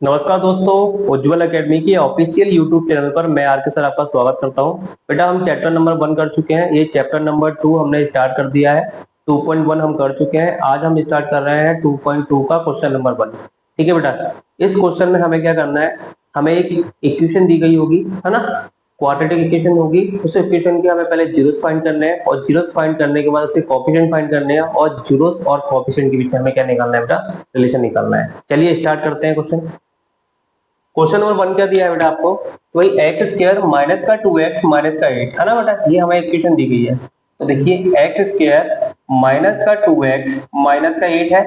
नमस्कार दोस्तों, उज्ज्वल एकेडमी की ऑफिशियल यूट्यूब चैनल पर मैं आर के सर आपका स्वागत करता हूं। बेटा हम चैप्टर नंबर 1 कर चुके हैं। ये चैप्टर नंबर 2 हमने स्टार्ट कर दिया है। 2.1 हम कर चुके हैं। आज हम स्टार्ट कर रहे हैं 2.2 का क्वेश्चन नंबर 1। ठीक है बेटा, इस क्वेश्चन में हमें क्या करना है, हमें एक इक्वेशन दी गई होगी, है ना। क्वाड्रेटिक इक्वेशन होगी। उस इक्वेशन के हमें पहले जीरोस फाइंड करने हैं और जीरोस फाइंड करने के बाद उसके कोएफिशिएंट फाइंड करने हैं और जीरोस और कोएफिशिएंट के बीच में हमें क्या निकालना है बेटा, रिलेशन निकालना है। चलिए स्टार्ट करते हैं क्वेश्चन। क्वेश्चन नंबर 1 क्या दिया है बेटा आपको, तो वही एक्स स्क्र माइनस का 2x माइनस का 8 है ना बेटा, ये हमें इक्वेशन दी गई है। तो देखिए एक्स स्क्र माइनस का 2x माइनस का 8 है।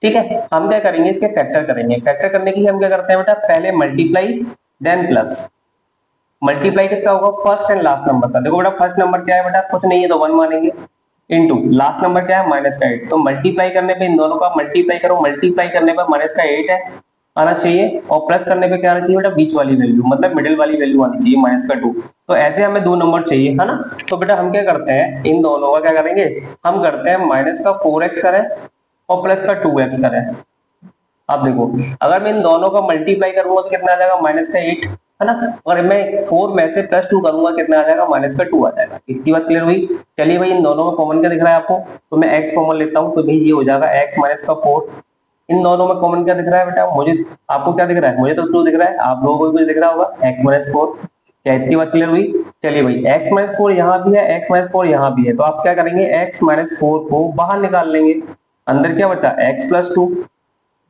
ठीक है, हम क्या करेंगे, इसके फैक्टर करेंगे। फैक्टर करने के लिए हम क्या करते हैं बेटा, पहले मल्टीप्लाई देन प्लस। मल्टीप्लाई किसका होगा, फर्स्ट एंड लास्ट नंबर का। देखो बेटा फर्स्ट नंबर क्या है बेटा, कुछ नहीं है तो 1 मानेंगे, इनटू लास्ट नंबर क्या है माइनस का 8। तो मल्टीप्लाई करने पे इन दोनों का मल्टीप्लाई करो, मल्टीप्लाई करने पर माइनस का 8 है आना चाहिए और प्लस करने पे क्या आना चाहिए बेटा, बीच वाली वैल्यू मतलब मिडिल वाली वैल्यू आनी चाहिए माइनस का 2। तो ऐसे हमें दो नंबर चाहिए, है ना। तो बेटा हम क्या करते हैं, इन दोनों का क्या करेंगे, हम करते हैं माइनस का 4x करें और प्लस का 2x करें। अब देखो, अगर मैं इन दोनों का मल्टीप्लाई करूंगा तो कितना आ जाएगा, माइनस का 8, है ना। और मैं 4 में से प्लस 2 करूंगा कितना आ जाएगा, माइनस का 2 आ जाएगा। इतनी बात क्लियर हुई। चलिए भाई, इन दोनों में कॉमन क्या दिख रहा है आपको, तो मैं x कॉमन लेता हूं, तो भाई ये हो जाएगा x माइनस का 4। इन दोनों में कॉमन क्या दिख रहा है बेटा, मुझे, आपको क्या दिख रहा है, मुझे तो 2 दिख रहा है, आप लोगों को भी कुछ दिख रहा होगा, x माइनस 4। क्या इतनी बात क्लियर हुई। चलिए भाई, x माइनस 4 यहाँ भी है, x माइनस 4 यहाँ भी है, तो आप क्या करेंगे, x माइनस 4 को बाहर निकाल लेंगे। अंदर क्या बचा, x प्लस 2,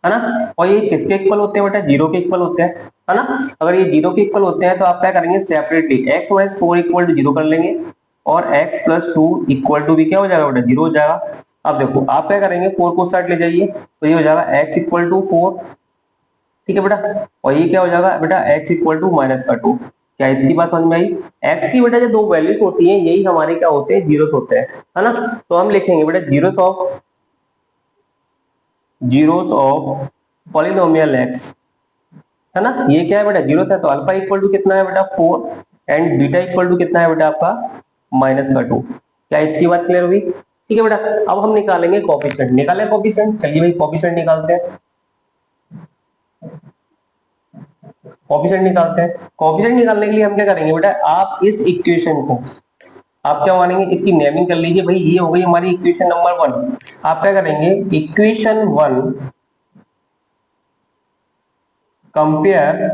है ना। और ये किसके इक्वल होते हैं बेटा, जीरो के इक्वल होते हैं, है ना। अगर ये जीरो के इक्वल होते हैं तो आप क्या करेंगे, separately x minus 4 equal to zero कर लेंगे और x प्लस 2 इक्वल टू भी क्या हो जाएगा बेटा, जीरो हो जाएगा। अब देखो आप क्या करेंगे, 4 को साइड ले जाइए तो ये हो जाएगा x इक्वल टू 4। ठीक है बेटा, और ये क्या हो जाएगा बेटा, x इक्वल टू माइनस का 2। क्या इतनी बात समझ में आई। x की बेटा जो दो वैल्यूज होती हैं यही हमारे क्या होते हैं, जीरोस होते हैं, है ना। तो हम लिखेंगे बेटा जीरोस ऑफ पॉलिनोमियल x, है ना। ये क्या है बेटा, जीरो है, तो अल्फा इक्वल टू कितना है बेटा, 4 एंड बीटा इक्वल टू कितना है बेटा आपका, माइनस का 2। क्या इतनी बात क्लियर हुई। ठीक है बेटा, अब हम निकालेंगे कोएफिशिएंट। निकालें कोएफिशिएंट, चलिए भाई कोएफिशिएंट निकालते हैं। कोएफिशिएंट निकालते हैं। कोएफिशिएंट निकालने के लिए हम क्या करेंगे बेटा, आप इस इक्वेशन को आप क्या मानेंगे, इसकी नेमिंग कर लीजिए भाई, ये हो गई हमारी इक्वेशन नंबर 1। आप क्या करेंगे, equation 1 compare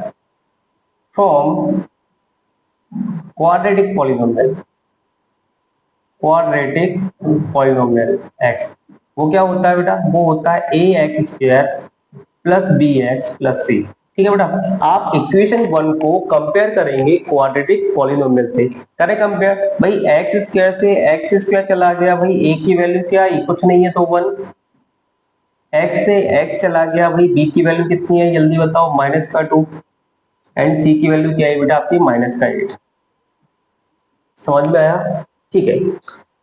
from quadratic polynomial, quadratic polynomial x. वो क्या होता है बेटा, वो होता है a x square plus b x plus c. ठीक है बेटा, आप इक्वेशन 1 को कंपेयर करेंगे क्वाड्रेटिक पॉलिनोमियल से। करें कंपेयर, भाई एक्स स्क्वायर से एक्स स्क्वायर चला गया, भाई ए की वैल्यू क्या आई, कुछ नहीं है तो 1। एक्स से एक्स चला गया, भाई बी की वैल्यू कितनी है जल्दी बताओ, माइनस का 2। एंड सी की वैल्यू क्या है बेटा आपकी, माइनस का 8। समझ में आया। ठीक है,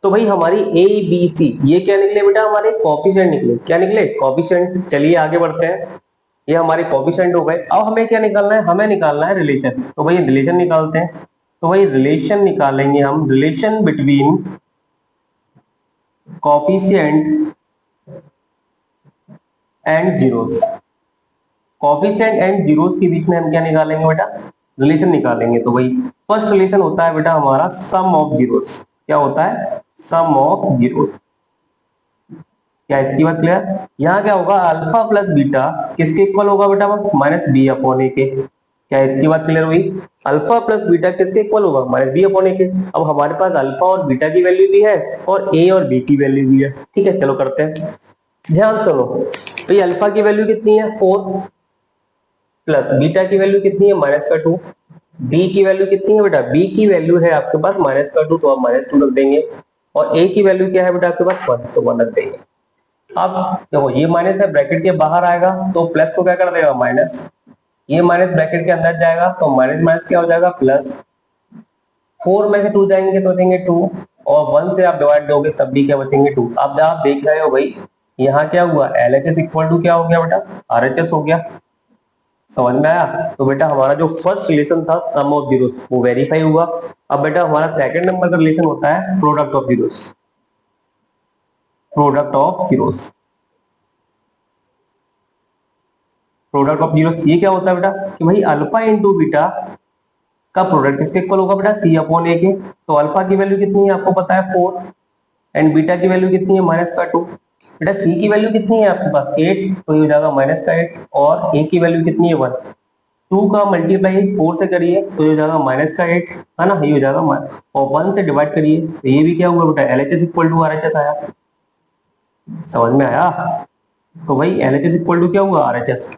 तो भाई हमारी ए बी सी ये क्या निकले बेटा, हमारे कोएफिशिएंट निकले। क्या निकले, कोएफिशिएंट। चलिए आगे बढ़ते हैं, ये हमारे कोएफिशिएंट हो गए। अब हमें क्या निकालना है, हमें निकालना है रिलेशन। तो भाई रिलेशन निकालते हैं। तो भाई रिलेशन निकालेंगे हम, relation between coefficient and zeros. Coefficient and zeros के बीच में हम क्या निकालेंगे बेटा, रिलेशन निकालेंगे। तो भाई फर्स्ट रिलेशन होता है बेटा हमारा सम ऑफ जीरोस। क्या होता है, सम ऑफ जीरोस। क्या इतनी बात क्लियर। यहाँ क्या होगा, अल्फा प्लस बीटा किसके इक्वल होगा बेटा, माइनस बी अपॉन ए के। क्या इतनी बात क्लियर हुई। अल्फा प्लस बीटा किसके इक्वल होगा, माइनस बी अपॉन ए के। अब हमारे पास अल्फा और बीटा की वैल्यू भी है और ए और बी की वैल्यू भी है। ठीक है, चलो करते हैं। ध्यान सुनो, तो ये अल्फा की वैल्यू कितनी है, 4 प्लस बीटा की वैल्यू कितनी है, माइनस का 2। बी की वैल्यू कितनी है बेटा, बी की वैल्यू है आपके पास माइनस का 2, तो आप माइनस 2 रख देंगे। और ए की वैल्यू क्या है बेटा आपके पास 1, तो 1 रख देंगे। अब देखो ये माइनस है, ब्रैकेट के बाहर आएगा तो प्लस को क्या कर देगा, माइनस। ये माइनस ब्रैकेट के अंदर जाएगा तो माइनस माइनस क्या हो जाएगा, प्लस। 4 में से 2 जाएंगे तो बचेंगे 2, और 1 से आप डिवाइड दोगे तब भी क्या बचेंगे 2। अब आप देख रहे हो भाई, यहाँ क्या हुआ, L H S equal to क्या हो गया बेटा, आर एच एस हो गया। समझ में आया। तो बेटा हमारा जो फर्स्ट रिलेशन था सम ऑफ जीरोस वो वेरीफाई हुआ। अब बेटा हमारा सेकंड नंबर का रिलेशन होता है product of zeros, product of zeros. Product of zero, ये क्या होता है बेटा कि भाई अल्फा इंटू बीटा का प्रोडक्ट किसके इक्वल होगा बेटा, सी अपॉन ए के। तो अल्फा की वैल्यू कितनी है आपको पता है 4, एंड बीटा की वैल्यू कितनी है -2। बेटा सी की वैल्यू कितनी है आपके पास 8, तो ये हो जाएगा -8, और ए की वैल्यू कितनी है 1। 2 का मल्टीप्लाई 4 से करिए तो ये हो जाएगा -8, है ना, ये हो जाएगा और 1 से डिवाइड करिए तो ये भी क्या हुआ बेटा, एलएचएस इक्वल टू आरएचएस आया। समझ में आया? तो भाई एलएचएस इक्वल टू क्या हुआ, आरएचएस।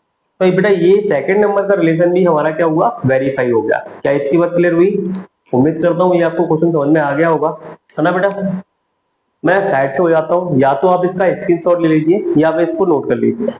तो बेटा ये सेकंड नंबर का रिलेशन भी हमारा क्या हुआ, वेरीफाई हो गया। क्या इतनी बात क्लियर हुई? उम्मीद करता हूँ ये आपको क्वेश्चन समझ में आ गया होगा, है ना बेटा। मैं साइड से हो जाता हूँ, या तो आप इसका स्क्रीनशॉट ले लीजिए या आप इसको नोट कर लीजिए।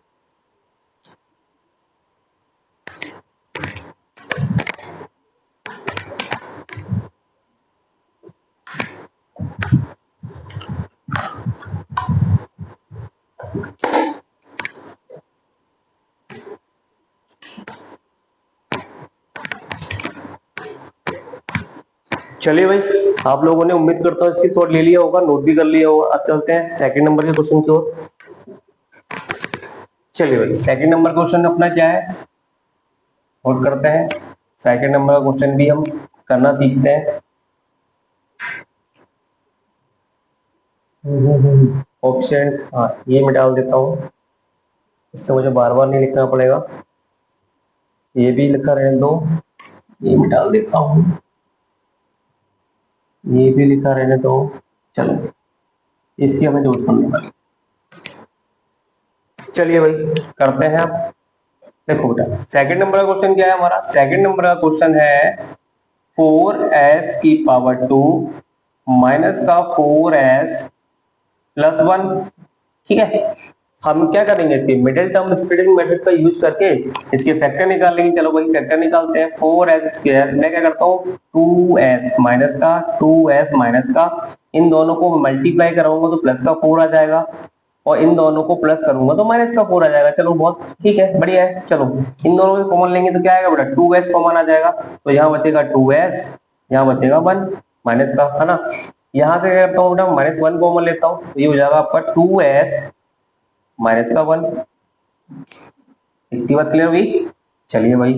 चलिए भाई, आप लोगों ने उम्मीद करता हूँ इसकी शॉट ले लिया होगा, नोट भी कर लिया होगा। अब चलते हैं सेकंड नंबर के क्वेश्चन की ओर। चलिए भाई, सेकंड नंबर क्वेश्चन अपना क्या है, नोट करते हैं। सेकंड नंबर का क्वेश्चन भी हम करना सीखते हैं। ऑप्शन, हाँ ये मैं डाल देता हूँ, इससे मुझे बार बार नहीं लिखना पड़ेगा। ये भी लिखा रहने दो, ये मैं डाल देता हूँ, ये भी लिखा रहने दो। चलो इसकी हमें जरूरत पड़ने वाली। चलिए भाई करते हैं आप। देखो बेटा सेकंड नंबर का क्वेश्चन क्या है हमारा, सेकंड नंबर का क्वेश्चन है 4s⁻² माइनस का 4s+1। ठीक है, हम क्या करेंगे, इसके मिडिल टर्म स्प्लिटिंग मेथड का यूज करके इसके फैक्टर निकाल लेंगे। चलो भाई फैक्टर निकालते हैं। 4s², मैं क्या करता हूँ 2s माइनस का इन दोनों को मल्टीप्लाई कराऊंगा तो प्लस का 4 आ जाएगा, और इन दोनों को प्लस करूंगा तो माइनस का 4 आ जाएगा। चलो बहुत ठीक है, बढ़िया है। चलो इन दोनों को कॉमन लेंगे तो क्या आएगा बेटा, 2s कॉमन आ जाएगा, तो यहाँ बचेगा 2s, यहाँ बचेगा 1 माइनस का, है ना। यहाँ से क्या करता हूँ बेटा, -1 कॉमन लेता हूँ, तो ये हो जाएगा आपका 2s माइनस का 1। इतनी बात क्लियर हुई? चलिए भाई,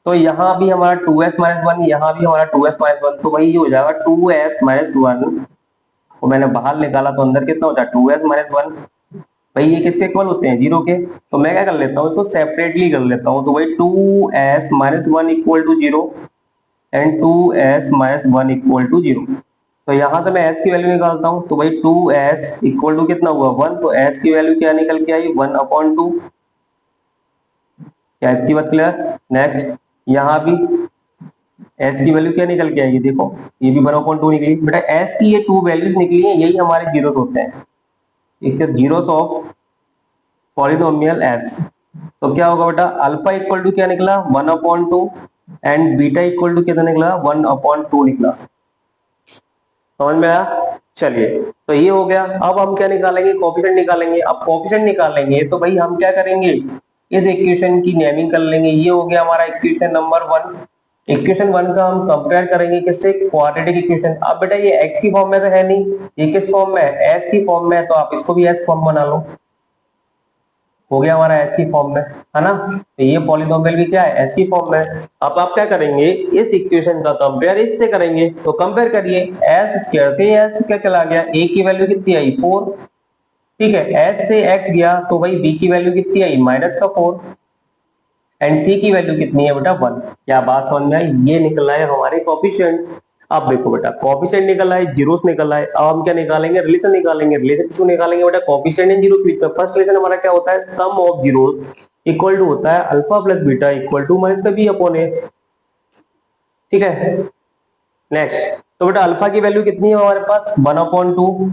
तो यहाँ भी हमारा 2s-1, यहाँ भी हमारा 2s-1, तो भाई ये हो जाएगा 2s-1 को मैंने बाहर निकाला तो अंदर कितना होता है 2s-1। भाई ये किसके इक्वल होते हैं, 0 के। तो मैं क्या कर लेता हूँ, इसको सेपरेटली कर लेता हूँ। तो भाई 2s-1 equal to 0 and 2s-1 equal to 0। तो यहां से मैं s की वैल्यू निकालता हूं, तो भाई 2s इक्वल टू कितना हुआ 1, तो s की वैल्यू क्या निकल के आई 1/2। क्या इतनी बात क्लियर? नेक्स्ट यहाँ भी s की वैल्यू क्या निकल के आएगी, देखो ये भी 1/2 निकली। बेटा s की ये 2 वैल्यूज निकली है, यही हमारे जीरोस होते हैं, एक जीरोस ऑफ पॉलिनोमियल s। तो क्या होगा बेटा, अल्फा इक्वल टू क्या निकला 1/2 एंड बीटा इक्वल टू कितना निकला 1/2 निकला। समझ में आया? चलिए तो ये हो गया। अब हम क्या निकालेंगे, कोएफिशिएंट निकालेंगे। अब कोएफिशिएंट निकालेंगे तो भाई हम क्या करेंगे, इस इक्वेशन की नेमिंग कर लेंगे। ये हो गया हमारा इक्वेशन नंबर 1। इक्वेशन 1 का हम कंपेयर करेंगे किससे, क्वाड्रेटिक इक्वेशन। अब बेटा ये x की फॉर्म में तो है नहीं, ये किस फॉर्म में है, s की फॉर्म में है, तो आप इसको भी s फॉर्म बना लो। हो गया हमारा s की फॉर्म में, है ना। तो ये पॉलिनोमियल भी क्या है, s की फॉर्म में। अब आप क्या करेंगे, इस इक्वेशन का कंपेयर इससे करेंगे, तो कंपेयर करिए s स्क्वायर से s क्या चला गया, a की वैल्यू कितनी आई 4। ठीक है, s से x गया तो भाई b की वैल्यू कितनी आई -4, एंड c की वैल्यू कितनी है बेटा 1। क्या बात समझ में आई? ये निकला है हमारे कोएफिशिएंट। अब देखो बेटा कोएफिशिएंट निकल आए, जीरोस निकल आए। अब हम क्या निकालेंगे, रिलेशन निकालेंगे। रिलेशन किसको निकालेंगे बेटा, कोएफिशिएंट एंड जीरो के बीच में। फर्स्ट रिलेशन हमारा क्या होता है, sum of zeros equal to होता है alpha plus beta equal to minus का b अपॉन a। ठीक है, नेक्स्ट तो बेटा अल्फा की वैल्यू कितनी है हमारे पास 1/2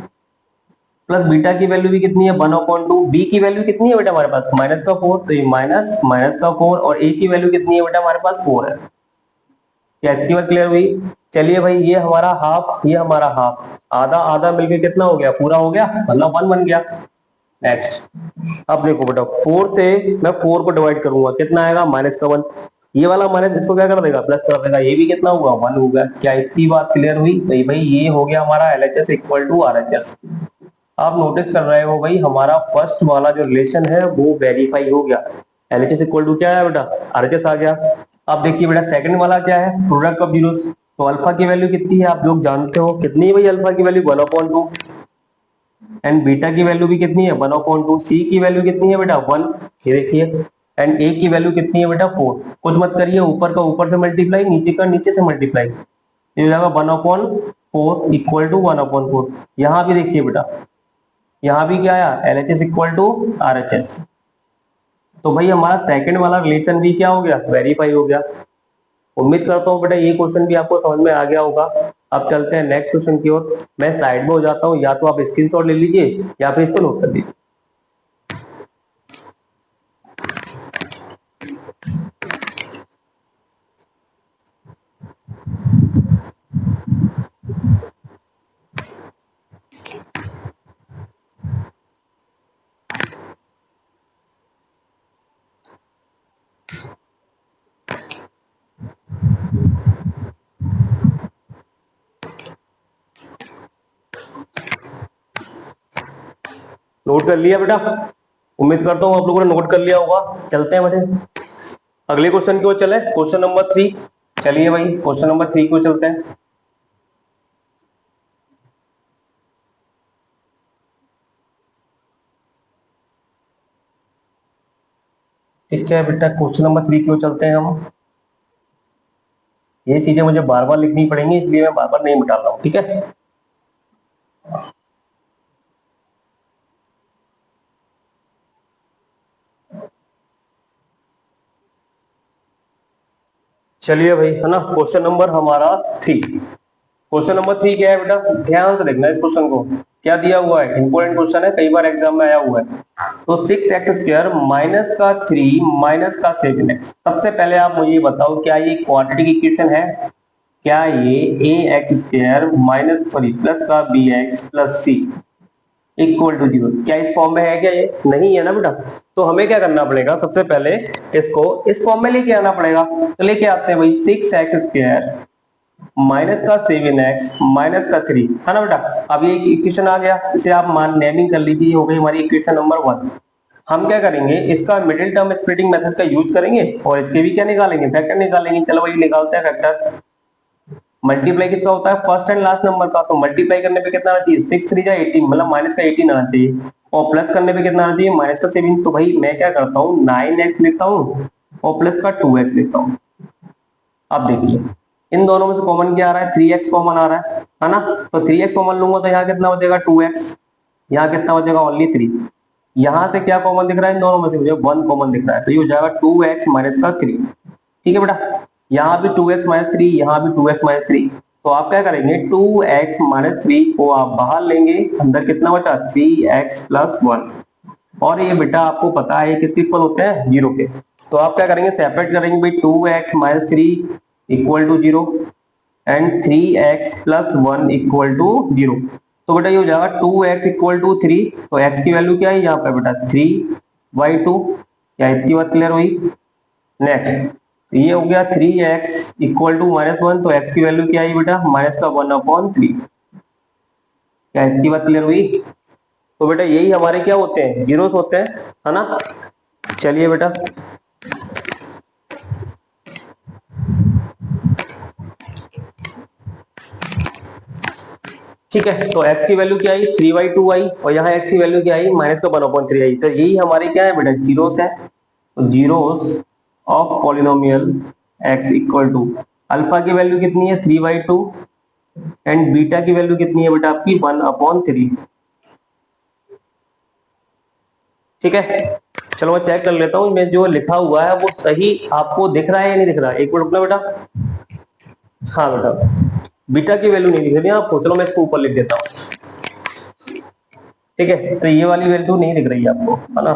प्लस बीटा की वैल्यू भी कितनी है 1/2। बी की वैल्यू कितनी है बेटा हमारे पास -4, तो ये -4, और a की वैल्यू कितनी है बेटा हमारे पास 4 है। क्या इतनी बात क्लियर हुई? चलिए भाई ये हमारा हाफ, ये हमारा हाफ, आधा आधा मिलके कितना हो गया, पूरा हो गया, मतलब 1 बन गया। नेक्स्ट अब देखो बेटा 4 से मैं 4 को डिवाइड करूंगा, कितना आएगा -1। ये वाला माइनस इसको क्या कर देगा, प्लस कर देगा, ये भी कितना होगा 1 होगा। क्या इतनी बात क्लियर हुई? तो भाई ये हो गया हमारा LHS इक्वल टू RHS। आप नोटिस कर रहे हो भाई हमारा फर्स्ट वाला जो रिलेशन है वो वेरीफाई हो गया। LHS इक्वल टू क्या है बेटा, RHS आ गया। अब देखिए बेटा सेकंड वाला क्या है, प्रोडक्ट ऑफ जीरोस। तो अल्फा की वैल्यू कितनी है आप लोग जानते हो, कितनी है भाई अल्फा की वैल्यू 1/2 एंड बीटा की वैल्यू भी कितनी है 1/2। सी की वैल्यू कितनी है बेटा 1, ये देखिए। एंड ए की वैल्यू कितनी है बेटा 4। कुछ मत करिए, ऊपर का ऊपर से मल्टीप्लाई, नीचे का नीचे से मल्टीप्लाई, ये हो जाएगा 1/4 इक्वल टू 1/4। यहाँ भी देखिए बेटा, यहाँ भी क्या आया, LHS इक्वल टू RHS। तो भाई हमारा सेकंड वाला रिलेशन भी क्या हो गया, वेरीफाई हो गया। उम्मीद करता हूँ बेटा ये क्वेश्चन भी आपको समझ में आ गया होगा। अब चलते हैं नेक्स्ट क्वेश्चन की ओर। मैं साइड में हो जाता हूँ, या तो आप स्क्रीनशॉट ले लीजिए या फिर इसको नोट कर लीजिए। नोट कर लिया बेटा, उम्मीद करता हूँ आप लोगों ने नोट कर लिया होगा। चलते हैं बेटे अगले क्वेश्चन की ओर, चले क्वेश्चन नंबर 3। चलिए भाई क्वेश्चन नंबर 3 को चलते हैं। ठीक है बेटा, क्वेश्चन नंबर 3 की ओर चलते हैं हम। ये चीजें मुझे बार बार लिखनी पड़ेंगी, इसलिए मैं बार बार नहीं मिटा रहा हूँ, ठीक है। चलिए भाई, है ना, क्वेश्चन नंबर हमारा 3। क्वेश्चन नंबर 3 क्या है बेटा, ध्यान से देखना इस क्वेश्चन को। क्या दिया हुआ है, इंपॉर्टेंट क्वेश्चन है, कई बार एग्जाम में आया हुआ है। तो 6x² माइनस का 3 माइनस का 7x। सबसे पहले आप मुझे ये बताओ, क्या ये क्वाड्रेटिक इक्वेशन है? क्या ये ax² माइनस सॉरी प्लस का bx plus c equal to 0, क्या इस फॉर्म में है? क्या ये नहीं है ना बेटा। तो हमें क्या करना पड़ेगा, सबसे पहले इसको इस फॉर्म में लेके आना पड़ेगा। तो लेके आते हैं भाई, 6x² माइनस का 7x माइनस का 3, है ना बेटा। अब ये इक्वेशन आ गया, इसे आप मान नेमिंग कर लीजिए, हो गई हमारी इक्वेशन नंबर 1। हम क्या करेंगे, इसका मिडिल टर्म स्प्लिटिंग मेथड का यूज करेंगे और इसके भी क्या निकालेंगे, फैक्टर निकालेंगे। चलो भाई निकालते हैं फैक्टर। मल्टीप्लाई किसका होता है, फर्स्ट एंड लास्ट नंबर का। तो मल्टीप्लाई करने पे कितना आना चाहिए, 6 3 18, मतलब माइनस का 18 आना चाहिए। और प्लस करने पे कितना आना चाहिए, माइनस का 7। तो भाई मैं क्या करता हूँ, 9x लिखता हूँ और प्लस का 2x लिखता हूँ। अब देखिए इन दोनों में से कॉमन क्या आ रहा है, 3x कॉमन आ रहा है ना। तो 3x कॉमन लूंगा तो यहाँ कितना बचेगा 2x, यहाँ कितना बचेगा ओनली 3। यहाँ से क्या कॉमन दिख रहा है, इन दोनों में से मुझे 1 कॉमन दिख रहा है, तो ये हो जाएगा 2x माइनस का 3। ठीक है बेटा, यहाँ भी 2x माइनस 3, यहाँ भी 2x माइनस 3। तो आप क्या करेंगे, 2x माइनस 3 को आप बाहर लेंगे, अंदर कितना बचा 3x प्लस 1। और ये बेटा आपको पता है किसके इक्वल होते हैं, 0 के। तो आप क्या करेंगे, सेपरेट करेंगे भाई, 2x minus 3 equal to 0 and 3x plus 1 equal to 0। तो बेटा ये हो जाएगा 2x इक्वल टू 3। तो x की वैल्यू क्या है यहाँ पे बेटा 3/2। क्या इतनी बात क्लियर हुई। नेक्स्ट ये हो गया 3x इक्वल टू -1। तो x की वैल्यू क्या है बेटा, माइनस का 1/3। क्या इतनी बात क्लियर हुई। तो बेटा यही हमारे क्या होते हैं, जीरोस होते हैं, है ना। चलिए बेटा ठीक है, तो x की वैल्यू क्या आई 3/2 आई, और यहाँ x की वैल्यू क्या आई माइनस का 1/3 आई। तो यही हमारे क्या है बेटा, जीरोस है। तो zeros of polynomial x equal to alpha की वैल्यू कितनी है 3/2 एंड बीटा की वैल्यू कितनी है बेटा आपकी 1/3। ठीक है, चलो मैं चेक कर लेता हूँ, मैं जो लिखा हुआ है वो सही आपको दिख रहा है या नहीं दिख रहा है। एक मिनट रुकना बेटा। हाँ बेटा, बीटा की वैल्यू नहीं दिख रही आपको, चलो मैं इसको ऊपर लिख देता हूँ। ठीक है, तो ये वाली वैल्यू नहीं दिख रही है आपको, है ना।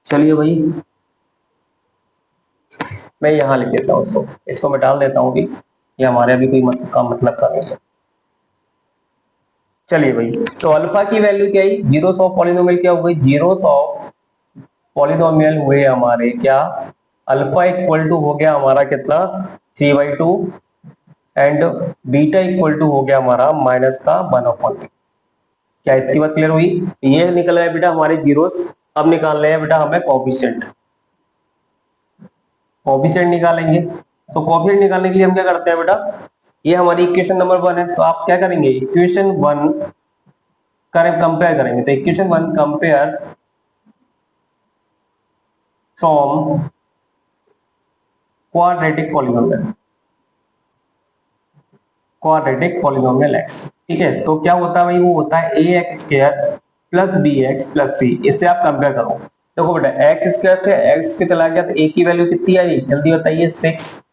चलिए भाई मैं यहाँ लिख देता हूँ, इसको मैं डाल देता हूँ कि ये हमारे अभी कोई मतलब का नहीं है। चलिए भाई, तो अल्फा की वैल्यू क्या है, जीरोस ऑफ पॉलिनोमियल क्या हो गई, जीरोस ऑफ पॉलिनोमियल हुए हमारे क्या, अल्फा इक्वल टू हो गया हमारा कितना 3/2 एंड बीटा इक्वल टू हो गया हमारा माइनस का 1/3। क्या इतनी बात क्लियर हुई। ये निकल रहा है बेटा हमारे जीरोस। अब निकाल रहे हैं बेटा हमें कोएफिशिएंट। कोफिशिएंट निकालेंगे। तो कोफिशिएंट निकालने के लिए हम क्या करते हैं बेटा, ये हमारी इक्वेशन नंबर 1 है, तो आप क्या करेंगे, इक्वेशन 1 कंपेयर करेंगे। तो equation 1 compare from quadratic polynomial, quadratic polynomial x. ठीक है, तो क्या होता है भाई, वो होता है a x square plus b x plus c. इससे आप कंपेयर करो। देखो बेटा, एक्स स्क्वायर से एक्स के चला गया तो ए की वैल्यू कितनी आई, जल्दी बताइए, 6।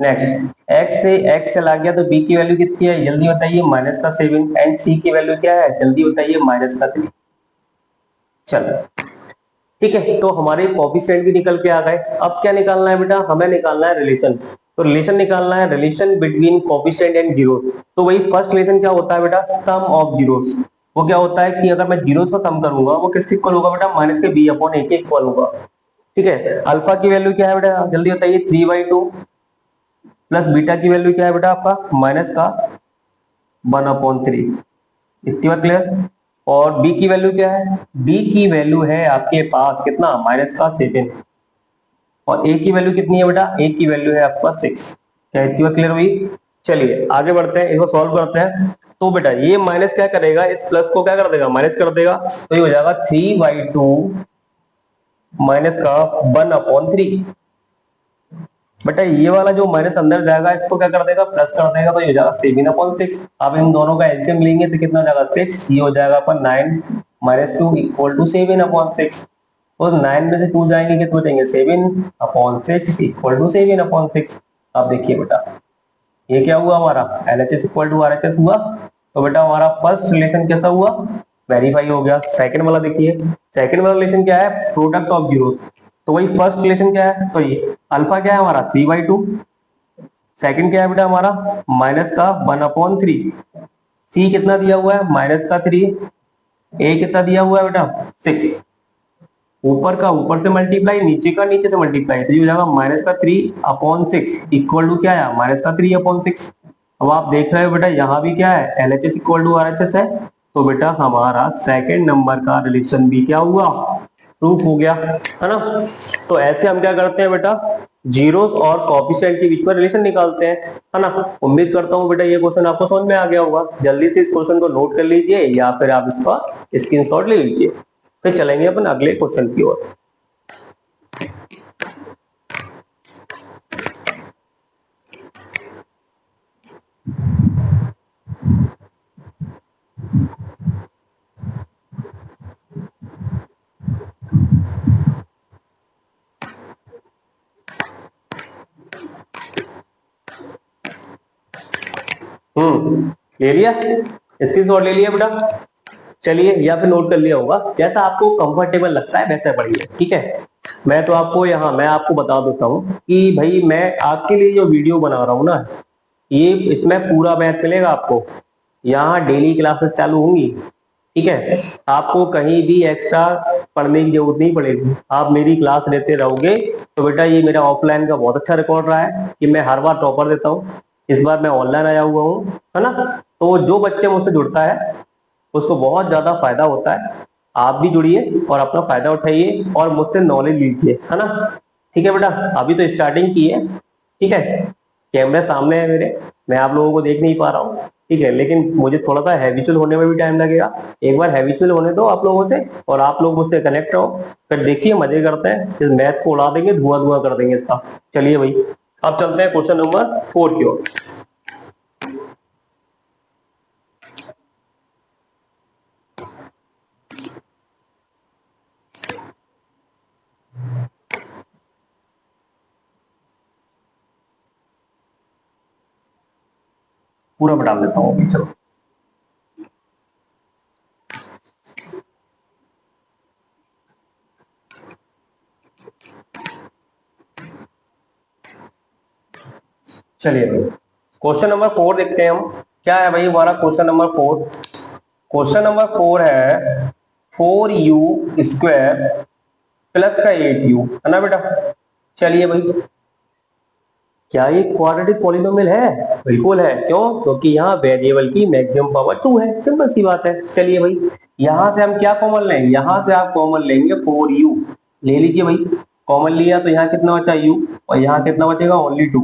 नेक्स्ट एक्स से एक्स चला गया तो बी की वैल्यू कितनी है, जल्दी बताइए, माइनस का 7। एंड सी की वैल्यू क्या है, जल्दी बताइए, माइनस का 3। चलो ठीक है, तो हमारे कोफिशिएंट भी निकल के आ गए। अब क्या निकालना है बेटा, हमें निकालना है रिलेशन। तो रिलेशन निकालना है, relation between coefficient and zeros. तो वही फर्स्ट रिलेशन क्या होता है बेटा, सम ऑफ जीरोस। वो क्या होता है कि अगर मैं जीरोस का सम करूंगा वो किसके इक्वल होगा बेटा, माइनस के बी अपॉन ए के इक्वल होगा। ठीक है, अल्फा की वैल्यू क्या है बेटा, जल्दी बताइए, 3/2 प्लस बीटा की वैल्यू क्या है बेटा आपका, माइनस का 1/3। इतनी बात क्लियर। और बी की वैल्यू क्या है, बी की वैल्यू है आपके पास कितना, माइनस का 7। और ए की वैल्यू कितनी है बेटा, ए की वैल्यू है आपका 6। क्या इतनी बात क्लियर हुई। चलिए आगे बढ़ते हैं, इसको सॉल्व करते हैं। तो बेटा ये माइनस क्या करेगा, इस प्लस को क्या कर देगा, माइनस कर देगा। तो ये हो जाएगा 3/2 माइनस का 1/3। बेटा ये वाला जो माइनस अंदर जाएगा इसको क्या कर देगा, प्लस कर देगा। तो ये हो जाएगा 7/6। अब इन दोनों का एलसीएम लेंगे तो कितना हो जाएगा, 6। ये हो जाएगा अपन 9 - 2 = 7/6। तो 9 में से 2 जाएंगे, कितने बचेंगे, 7/6 = 7/6। अब देखिए बेटा ये क्या हुआ हमारा, LHS = RHS हुआ। तो बेटा हमारा फर्स्ट रिलेशन कैसा हुआ, वेरीफाई हो गया। सेकंड वाला देखिए, सेकंड वाला रिलेशन क्या है, प्रोडक्ट ऑफ जीरोस। तो वही फर्स्ट रिलेशन क्या है, तो ये अल्फा क्या है हमारा, 3/2। सेकंड क्या है बेटा हमारा, माइनस का 1/3। सी कितना दिया हुआ है, माइनस का 3। ए कितना दिया हुआ है बेटा, 6। ऊपर का ऊपर से मल्टीप्लाई, नीचे का नीचे से मल्टीप्लाई, तो ये हो जाएगा माइनस का 3/6 इक्वल टू क्या है, माइनस का 3/6। अब आप देख रहे हो बेटा यहाँ भी क्या है, LHS = RHS है। तो बेटा हमारा सेकंड नंबर का रिलेशन भी क्या हुआ, प्रूफ हो गया, है ना। तो ऐसे हम क्या करते हैं बेटा, जीरोस और कोफिशिएंट के बीच में रिलेशन निकालते हैं, है ना। उम्मीद करता हूँ बेटा ये क्वेश्चन आपको समझ में आ गया होगा। जल्दी से इस क्वेश्चन को नोट कर लीजिए या फिर आप इसका स्क्रीनशॉट ले लीजिए। फिर चलेंगे अपन अगले क्वेश्चन की ओर। ले लिया, स्क्रीनशॉट ले लिया बेटा। चलिए, या फिर नोट कर लिया होगा, जैसा आपको कंफर्टेबल लगता है वैसा पढ़िए। ठीक है, मैं आपको बता देता हूँ कि भाई मैं आपके लिए जो वीडियो बना रहा हूँ ना, ये इसमें पूरा मैथ मिलेगा आपको। यहाँ डेली क्लासेस चालू होंगी। ठीक है, आपको कहीं भी एक्स्ट्रा पढ़ने की जरूरत नहीं पड़ेगी, आप मेरी क्लास लेते रहोगे। तो बेटा ये मेरा ऑफलाइन का बहुत अच्छा रिकॉर्ड रहा है कि मैं हर बार टॉपर देता हूँ। इस बार मैं ऑनलाइन आया हुआ हूँ, है ना। तो जो बच्चे मुझसे जुड़ता है उसको बहुत ज्यादा फायदा होता है। आप भी जुड़िए और अपना फायदा उठाइए और मुझसे नॉलेज लीजिए, है ना। ठीक है बेटा, अभी तो स्टार्टिंग की है। ठीक है, कैमरे सामने है मेरे, मैं आप लोगों को देख नहीं पा रहा हूँ। ठीक है, लेकिन मुझे थोड़ा सा हैबिचुअल होने में भी टाइम लगेगा। एक बार हैबिचुअल होने दो आप लोगों से, और आप लोग मुझसे कनेक्ट रहो। फिर देखिए मजे करते हैं, इस मैथ को उड़ा देंगे, धुआं धुआं कर देंगे इसका। चलिए भाई, अब चलते हैं क्वेश्चन नंबर 4 की ओर। पूरा बता देता हूँ अभी, चलो। चलिए भाई, क्वेश्चन नंबर 4 देखते हैं हम। क्या है भाई हमारा क्वेश्चन नंबर 4। क्वेश्चन नंबर 4 है 4u² प्लस का 8u, है ना बेटा। चलिए भाई, क्या ये क्वाड्रेटिक पॉलिनोमियल है, बिल्कुल है। क्यों, क्योंकि यहाँ वेरिएबल की मैक्सिमम पावर 2 है, सिंपल सी बात है। चलिए भाई, यहां से हम क्या कॉमन लेंगे, यहां से आप कॉमन लेंगे 4u, ले लीजिए भाई। कॉमन लिया तो यहाँ कितना बचा u, और यहाँ कितना बचेगा ओनली 2।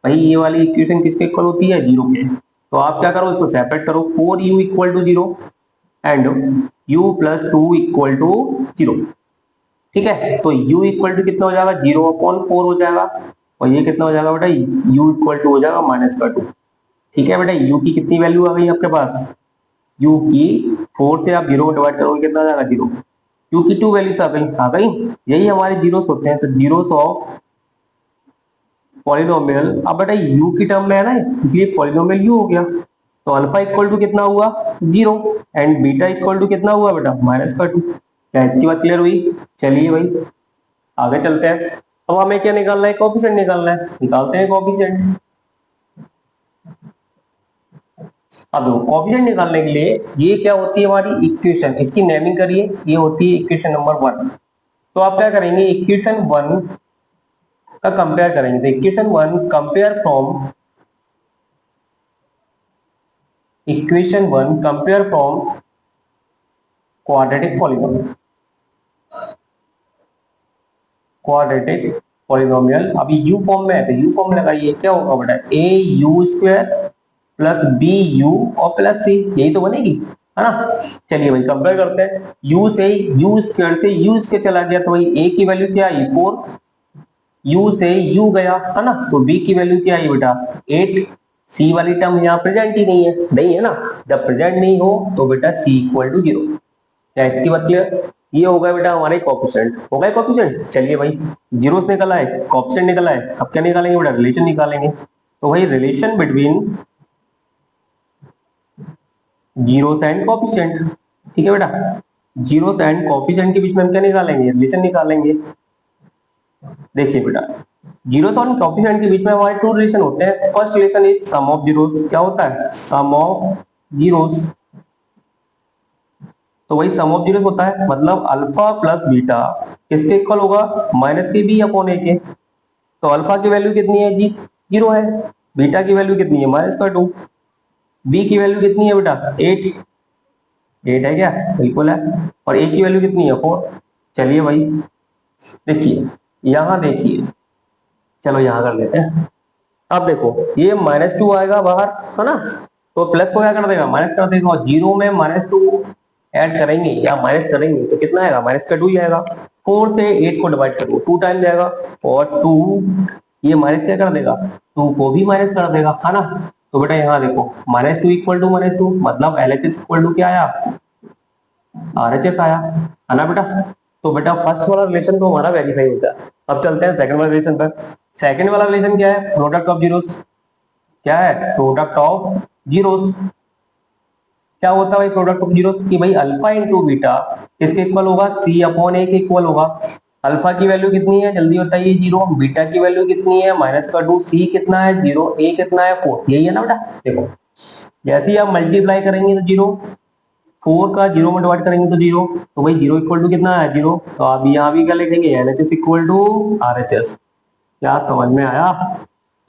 भाई ये वाली इक्वेशन किसके इक्वल होती है, 0 के। तो आप क्या करो, इसको सेपरेट करो, 4u equal to 0 and u plus 2 equal to 0। ठीक है, तो u इक्वल टू कितना हो जाएगा, 0/4 हो जाएगा, और ये कितना हो जाएगा बेटा, u इक्वल टू हो जाएगा -2। ठीक है बेटा, u की कितनी वैल्यू आ गई आपके पास, u की 4 से आप 0 डिवाइड करोगे कितना आ जाएगा 0। u की 2 वैल्यूज आ गई। यही हमारे जीरोस होते हैं, तो जीरोस ऑफ पॉलिनोमियल। अब बेटा u की टर्म में है ना, इसलिए पॉलिनोमियल u हो गया। तो अल्फा इक्वल टू कितना हुआ, 0, एंड बीटा इक्वल टू कितना हुआ बेटा, -2। क्या इतनी बात क्लियर हुई। चलिए भाई आगे चलते हैं। अब हमें क्या निकालना है, कोएफिशिएंट निकालना है, निकालते हैं कोएफिशिएंट। अब कोएफिशिएंट निकालने के लिए ये क्या होती है हमारी इक्वेशन, इसकी नेमिंग करिए, ये होती है इक्वेशन नंबर 1। तो आप क्या करेंगे, इक्वेशन 1 का कंपेयर करेंगे। तो equation 1 compare from, equation 1 compare from quadratic polynomial, quadratic polynomial. अभी यू फॉर्म में है, तो यू फॉर्म लगाइए, क्या होगा बेटा, a u square plus b u और प्लस सी, यही तो बनेगी, है ना। चलिए भाई कंपेयर करते हैं, u से यू स्क्वायर से यू स्क्वायर चला गया, तो भाई a की वैल्यू क्या आई 4, u से u गया, है ना, तो b की वैल्यू क्या आई बेटा 8। c वाली टर्म यहाँ प्रेजेंट ही नहीं है ना, जब प्रेजेंट नहीं हो तो बेटा c इक्वल टू 0। क्या इतनी बात क्लियर। ये होगा बेटा हमारे कोएफिशिएंट, हो गए कोएफिशिएंट। चलिए भाई जीरोस निकला है, कोएफिशिएंट निकला है, अब क्या निकालेंगे बेटा, रिलेशन निकालेंगे। तो भाई relation between zeros and coefficient, ठीक है बेटा, जीरोस एंड कोएफिशिएंट के बीच में हम क्या निकालेंगे, रिलेशन निकालेंगे। देखिए बेटा जीरोस और कोएफिशिएंट के बीच में हमारे 2 रिलेशन होते हैं। First relation is sum of zeros, क्या होता है, सम ऑफ जीरोस। तो वही सम ऑफ जीरोस होता है, मतलब अल्फा प्लस बीटा किसके इक्वल होगा, -b/a के। तो अल्फा की वैल्यू कितनी है जी, 0 है, बीटा की वैल्यू कितनी है -2, बी की वैल्यू कितनी है बेटा 8, 8 है क्या, बिल्कुल है, और ए की वैल्यू कितनी है 4। चलिए भाई देखिए, यहां देखिए, चलो यहां कर लेते हैं। अब देखो ये -2 आएगा बाहर, है ना, तो प्लस को क्या कर देगा, माइनस कर देगा, और जीरो में -2 ऐड करेंगे या माइनस करेंगे तो कितना आएगा, -2 ही आएगा। 4 से 8 को डिवाइड करो 2 टाइम जाएगा, और 2 ये माइनस क्या कर देगा, 2 को भी माइनस कर देगा, है ना। तो बेटा यहाँ देखो -2 इक्वल टू -2, मतलब LHS इक्वल टू क्या आया, RHS आया, है ना बेटा। तो बेटा फर्स्ट वाला रिलेशन तो हमारा वेरीफाई होता है। अब चलते हैं सेकंड वाला रिलेशन पर। सेकंड वाला रिलेशन क्या है, प्रोडक्ट ऑफ जीरोस। क्या है, प्रोडक्ट ऑफ जीरोस। क्या होता है भाई प्रोडक्ट ऑफ जीरोस, कि भाई अल्फा इंटू बीटा किसके इक्वल होगा, c/a के इक्वल होगा। अल्फा की वैल्यू कितनी है जल्दी बताइए 0, बीटा की वैल्यू कितनी है -2, c कितना है 0, a कितना है 4, यही है ना बेटा। देखो जैसे ही आप मल्टीप्लाई करेंगे तो 0, 4 का 0 में डिवाइड करेंगे तो 0, तो भाई 0 इक्वल टू कितना है 0, तो आप यहाँ भी क्या लिखेंगे, LHS इक्वल टू RHS। क्या समझ में आया।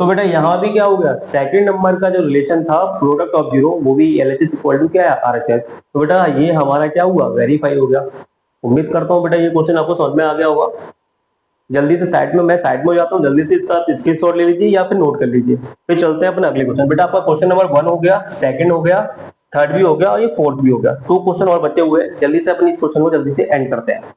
तो बेटा यहाँ भी क्या हो गया, सेकंड नंबर का जो रिलेशन था प्रोडक्ट ऑफ जीरो, वो भी LHS इक्वल टू क्या है RHS। तो बेटा ये हमारा क्या हुआ, वेरीफाई हो गया। उम्मीद करता हूँ बेटा ये क्वेश्चन आपको समझ में आ गया होगा। जल्दी से साइड में, मैं साइड में हो जाता हूँ, जल्दी से इसका स्क्रीनशॉट ले लीजिए या फिर नोट कर लीजिए। फिर चलते हैं अपने अगले क्वेश्चन। बेटा आपका क्वेश्चन नंबर 1 हो गया, सेकंड हो गया, थर्ड भी हो गया, और ये फोर्थ भी हो गया। 2 क्वेश्चन और बचे हुए, जल्दी से अपनी इस क्वेश्चन को जल्दी से एंड करते हैं।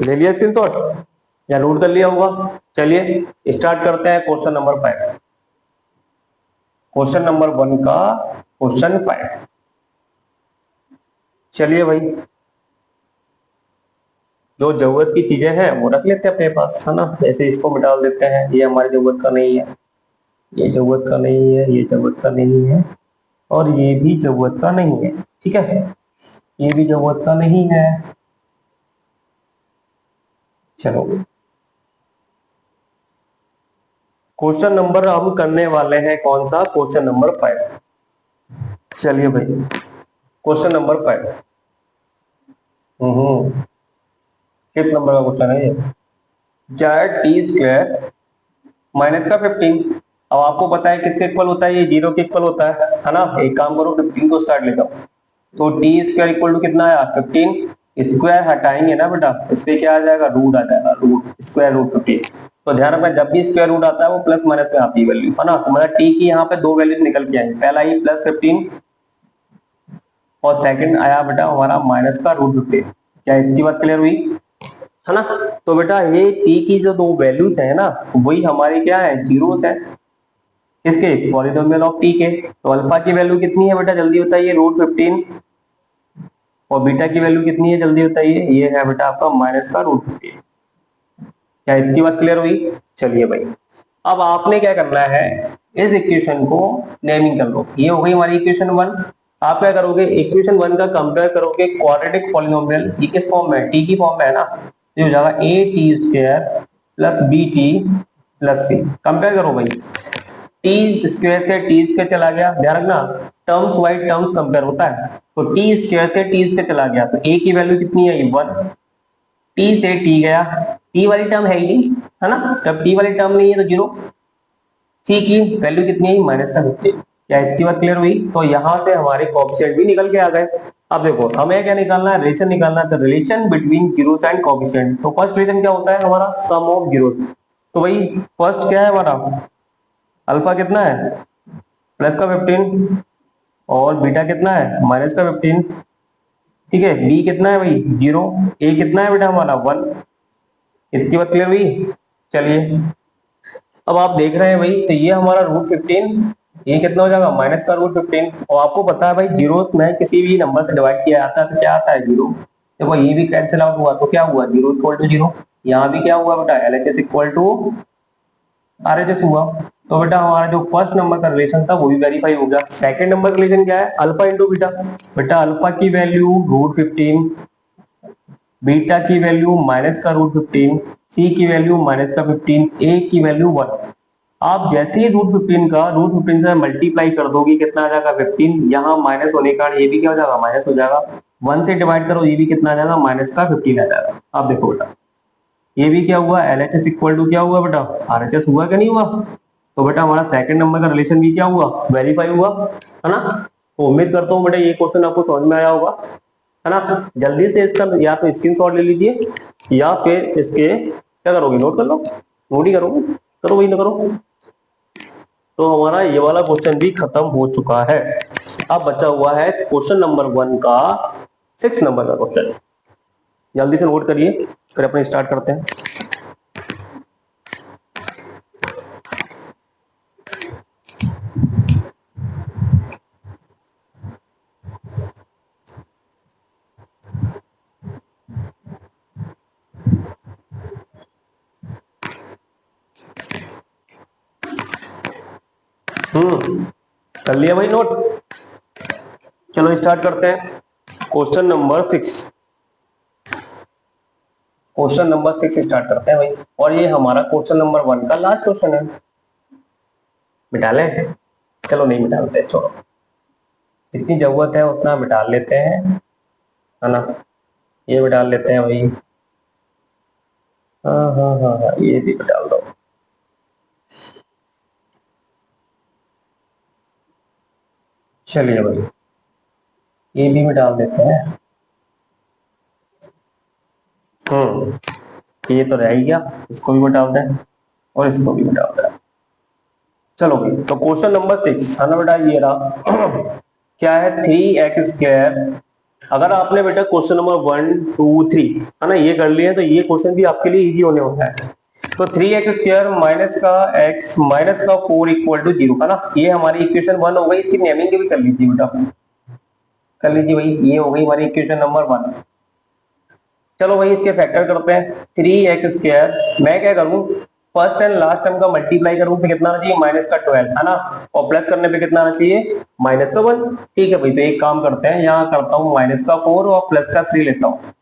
ले लिया स्क्रीनशॉट या नोट कर लिया होगा। चलिए स्टार्ट करते हैं क्वेश्चन नंबर 5। क्वेश्चन नंबर 1 का क्वेश्चन 5। चलिए भाई जो जरूरत की चीजें हैं वो रख लेते हैं अपने पास, है ना। जैसे इसको मिटा देते हैं, ये हमारी जरूरत का नहीं है, ये जरूरत का नहीं है, ये जरूरत का नहीं है, और ये भी जरूरत का नहीं है। ठीक है, ये भी जरूरत का नहीं है। चलो क्वेश्चन नंबर हम करने वाले हैं कौन सा, क्वेश्चन नंबर 5। चलिए भाई क्वेश्चन नंबर 5। किस नंबर का क्वेश्चन है ये? क्या है? टी स्क्वायर माइनस का 15। अब आपको पता है किसके इक्वल होता है? ये 0 के इक्वल होता है ना। एक काम करो, 15 को स्टार्ट लेता हूँ। तो टी स्क्वायर इक्वल टू कितना है? 15। स्क्वायर हटाएंगे ना बेटा, इससे क्या आ जाएगा? रूट आ जाएगा, रूट स्क्वायर रूट 15। तो ध्यान रखना, जब भी स्क्वायर रूट आता है वो प्लस माइनस में आती है वैल्यू, है ना। तो मतलब टी की यहाँ पे दो वैल्यूज निकल के आएंगे, पहला ही +15 और सेकंड आया बेटा हमारा माइनस का √15। क्या इतनी बात क्लियर हुई, है ना। तो बेटा ये टी की जो दो वैल्यूज है ना, वही हमारी क्या है? जीरोस है। किसके? पॉलीनोमियल ऑफ टी के। तो अल्फा की वैल्यू कितनी है बेटा? जल्दी बताइए। √15। और बीटा की वैल्यू कितनी है? जल्दी बताइए। ये है बेटा आपका माइनस का √15। क्या इतनी बात क्लियर हुई? चलिए भाई, अब आपने क्या करना है, इस इक्वेशन को नेमिंग कर लो। ये हो गई हमारी इक्वेशन 1। आप क्या करोगे? इक्वेशन 1 का कंपेयर करोगे क्वाड्रेटिक पॉलिनोमियल, ये किस फॉर्म में? टी की फॉर्म में है ना। तो हो जाएगा A T square plus B T plus C. Compare करो भाई, टी स्क्वायर से टी स्क्वायर चला गया, ध्यान रखना टर्म्स वाइज टर्म्स कंपेयर होता है। तो टी स्क्वायर से टी स्क्वायर चला गया, तो ए की वैल्यू कितनी है? 1। टी से टी गया, टी वाली टर्म है ही नहीं, है ना। जब टी वाली टर्म नहीं है तो 0। सी की वैल्यू कितनी है? माइनस का 15। क्या इतनी बात क्लियर हुई? तो यहां से हमारे कोएफिशिएंट भी निकल के आ गए। अब देखो हमें क्या निकालना है? रिलेशन निकालना है। तो relation between zeros and coefficient, तो फर्स्ट रिलेशन क्या होता है हमारा? सम ऑफ जीरोस। तो भाई फर्स्ट क्या है हमारा? अल्फा कितना है? प्लस का 15। और बीटा कितना है? माइनस का 15। ठीक है। बी कितना है भाई? 0। ए कितना है बेटा हमारा? 1। इतनी बात क्लियर हुई? चलिए, अब आप देख रहे हैं भाई, तो ये हमारा √15, ये कितना हो जाएगा? माइनस का √15। और आपको पता है भाई, जीरो में किसी भी नंबर से डिवाइड किया जाता है तो क्या आता है? 0। देखो ये भी कैंसिल आउट हुआ, तो क्या हुआ? 0 इक्वल टू 0। यहाँ भी क्या हुआ बेटा? LHS इक्वल टू RHS हुआ। तो बेटा हमारा जो फर्स्ट नंबर का रिलेशन था वो भी वेरीफाई हो गया। सेकंड नंबर का रिलेशन क्या है? Alpha into beta. बेटा अल्फा की वैल्यू √15, बीटा की वैल्यू माइनस का √15, सी की वैल्यू माइनस का 15, ए की वैल्यू 1। आप जैसे ही √15 का √15 से मल्टीप्लाई कर दोगे, कितना आ जाएगा? 15। यहाँ माइनस होने का ये भी क्या हो जाएगा? माइनस हो जाएगा। 1 से डिवाइड करो, ये भी कितना आ जाएगा? माइनस का 15 आ जाएगा। आप देखो बेटा, ये भी क्या हुआ? LHS इक्वल टू क्या हुआ बेटा? RHS हुआ क्या नहीं हुआ? तो बेटा हमारा सेकंड नंबर का रिलेशन भी क्या हुआ? वेरीफाई हुआ, है ना। तो उम्मीद करता हूँ बेटा ये क्वेश्चन आपको समझ में आया होगा, है ना। जल्दी से इसका या तो स्क्रीनशॉट ले लीजिए, या फिर इसके क्या करोगे? नोट कर लो। नोट ही करोगे? करो, वही ना करो। तो हमारा ये वाला क्वेश्चन भी खत्म हो चुका है। अब बचा हुआ है क्वेश्चन नंबर 1 का 6 नंबर का क्वेश्चन। जल्दी से नोट करिए, फिर अपने स्टार्ट करते हैं। कर लिया भाई नोट? चलो स्टार्ट करते हैं। Question number 6। Question number 6 start करते हैं भाई। और ये हमारा क्वेश्चन नंबर 1 का लास्ट क्वेश्चन है। मिटा लें? चलो नहीं मिटाते, छोड़ो। जितनी जरूरत है उतना मिटा लेते हैं, है ना। ये मिटा लेते हैं भाई। हाँ हाँ हाँ हाँ, ये भी मिटा दो। चलिए भाई, ये भी मिटा देते हैं। ये तो रह ही गया, इसको भी मिटा दें और इसको भी मिटा दें। चलो भाई, तो क्वेश्चन नंबर 6 है ना बेटा, ये रहा। क्या है? 3x²। अगर आपने बेटा क्वेश्चन नंबर 1 2 3 है ना ये कर लिए, तो ये क्वेश्चन भी आपके लिए इजी होने वाला है। तो 3x² माइनस का x माइनस का 4 इक्वल टू 0, है ना। ये हमारी इक्वेशन 1 हो गई। इसकी नेमिंग भी कर लीजिए बेटा, कर लीजिए भाई। ये हो गई हमारी इक्वेशन नंबर 1। चलो भाई इसके फैक्टर करते हैं। 3x², मैं क्या करूं? फर्स्ट एंड लास्ट टर्म का मल्टीप्लाई करूं तो कितना आना चाहिए? माइनस का 12, है ना। और प्लस करने पे कितना आना चाहिए? माइनस का 1। ठीक है भाई, तो एक काम करते हैं, यहाँ करता हूँ माइनस का 4 और प्लस का 3 लेता हूँ।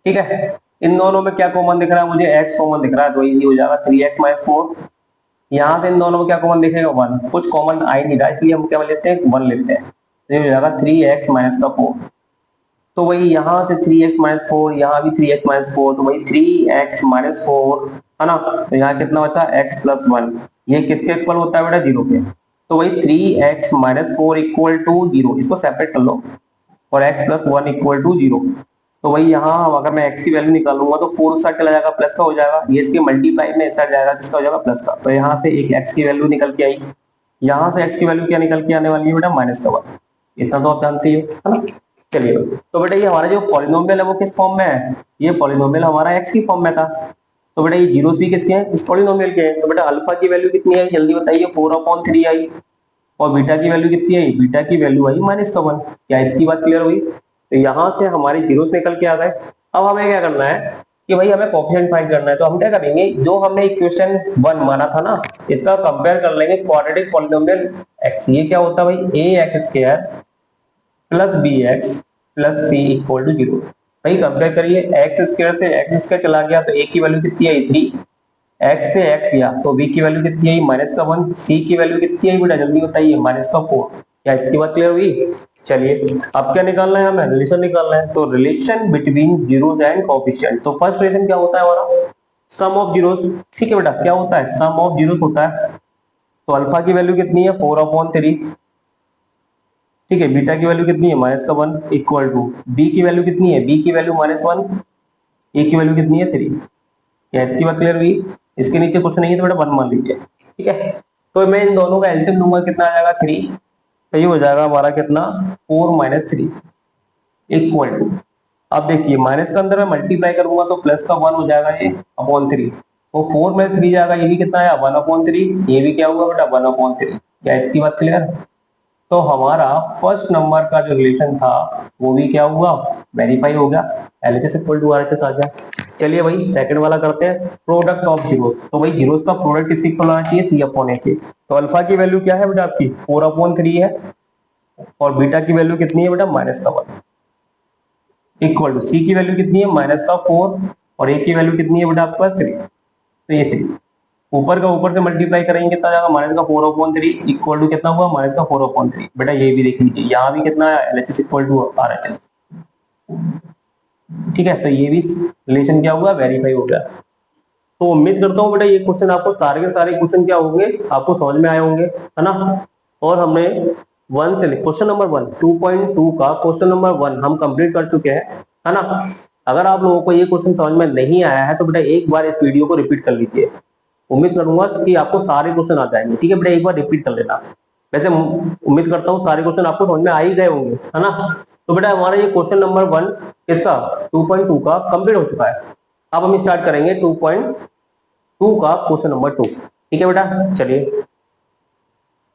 ठीक है। इन दोनों में क्या कॉमन दिख रहा है? मुझे x कॉमन दिख रहा है, तो इजी हो जाएगा। 3x - 4। यहाँ से इन दोनों में क्या कॉमन दिखेगा? 1। कुछ कॉमन आ ही नहीं रहा, इसलिए हम क्या लेते हैं? 1 लेते हैं। तो ये हो जाएगा 3x माइनस का 4। तो वही यहाँ से 3x माइनस 4, यहाँ भी 3x माइनस 4, तो वही 3x माइनस 4 है ना। तो यहाँ कितना बचा x प्लस 1, ये किसके इक्वल होता है बेटा, 0 के। तो वही 3x माइनस 4 इक्वल टू 0, इसको सेपरेट कर लो, और x प्लस 1 इक्वल टू 0। तो वही यहाँ अगर मैं x की वैल्यू निकालूंगा तो 4 उस साइड चला जाएगा, प्लस का हो जाएगा, ये इसके मल्टीप्लाई में इस साइड जाएगा, किसका हो जाएगा, प्लस का। तो यहाँ से एक x की वैल्यू निकल के आई, यहाँ से x की वैल्यू क्या निकल के आने वाली है बेटा, माइनस का 1। इतना तो आप जानते ही हो, है ना। चलिए, तो बेटा ये हमारा जो पॉलिनोमियल है वो किस फॉर्म में है, ये पॉलिनोमियल हमारा x की फॉर्म में था। तो बेटा ये जीरोस भी किसके हैं, इस पॉलिनोमियल के हैं। तो बेटा अल्फा की वैल्यू कितनी आई, जल्दी बताइए, 4/3 आई। और बीटा की वैल्यू कितनी आई, बीटा की वैल्यू आई माइनस का 1। क्या इतनी बात क्लियर हुई। तो यहाँ से हमारे जीरोस निकल के आ गए। अब हमें क्या करना है कि भाई हमें कोएफिशिएंट फाइंड करना है। तो हम क्या करेंगे, जो हमने इक्वेशन 1 माना था ना, इसका कंपेयर कर लेंगे क्वाड्रेटिक पॉलिनोमियल x। ये क्या होता है भाई, ax² plus bx plus c equal to 0। भाई कंपेयर करिए, x² से x² चला गया तो a की वैल्यू कितनी आई, 3। x से x गया तो b की वैल्यू कितनी आई, माइनस का 1। c की वैल्यू कितनी आई बेटा, जल्दी बताइए, माइनस का 4। क्या इतनी बात क्लियर हुई। चलिए, अब क्या निकालना है, हमें रिलेशन निकालना है। तो relation between zeros and coefficient. तो फर्स्ट रिलेशन क्या होता है हमारा, सम ऑफ जीरोस। ठीक है बेटा, क्या होता है, सम ऑफ जीरोस होता है। तो अल्फा की वैल्यू कितनी है, 4/3। ठीक है, बीटा की वैल्यू कितनी है, माइनस का 1 इक्वल टू बी की वैल्यू कितनी है, बी की वैल्यू -1, ए की वैल्यू कितनी है, 3। क्या इतनी बात क्लियर हुई। इसके नीचे कुछ नहीं है तो बेटा 1 मान लीजिए। ठीक है, तो मैं इन दोनों का एलसीएम लूंगा, कितना आ जाएगा, 3। तो ये हो जाएगा हमारा कितना, 4 - 3 इक्वल टू, अब देखिए माइनस का अंदर मैं मल्टीप्लाई करूंगा तो प्लस का 1 हो जाएगा, ये अपॉन 3। तो 4 में 3 जाएगा, ये भी कितना आया, 1/3। ये भी क्या हुआ बेटा, 1/3। क्या इतनी बात क्लियर। तो हमारा फर्स्ट नंबर का जो रिलेशन था वो भी क्या हुआ, वेरीफाई हो गया, LHS इक्वल टू RHS आ गया। चलिए भाई सेकंड वाला करते हैं, प्रोडक्ट ऑफ जीरोस। तो भाई जीरोस का प्रोडक्ट किसके इक्वल होना चाहिए, C/A के। तो अल्फा की वैल्यू क्या है बेटा आपकी, 4/3 है, और बीटा की वैल्यू कितनी है बेटा, माइनस का 1 इक्वल टू C की वैल्यू कितनी है, माइनस का 4, और A की वैल्यू कितनी है बेटा आपका 3। तो ये 3 ऊपर का ऊपर से मल्टीप्लाई करेंगे, कितना जाएगा, माइनस का 4/3 इक्वल टू कितना हुआ, माइनस का 4/3। बेटा ये भी देख लीजिए, यहाँ भी कितना है, LHS इक्वल टू RHS। ठीक है, तो ये भी रिलेशन क्या हुआ, वेरीफाई हो गया। तो उम्मीद करता हूँ बेटा ये क्वेश्चन आपको, सारे के सारे क्वेश्चन क्या होंगे, आपको समझ में आए होंगे, है ना। और हमने 1 से क्वेश्चन नंबर 1 2.2 का क्वेश्चन नंबर 1 हम कंप्लीट कर चुके हैं, है ना। अगर आप लोगों को ये क्वेश्चन समझ में नहीं आया है तो बेटा एक बार इस वीडियो को रिपीट कर लीजिए। उम्मीद करूंगा कि आपको सारे क्वेश्चन आ जाएंगे। ठीक है बेटा, एक बार रिपीट कर लेना। वैसे उम्मीद करता हूँ सारे क्वेश्चन आपको समझ में आ ही गए होंगे, है ना। तो बेटा हमारा ये क्वेश्चन नंबर 1 इसका 2.2 का कंप्लीट हो चुका है। अब हम स्टार्ट करेंगे 2.2 का क्वेश्चन नंबर 2। ठीक है बेटा, चलिए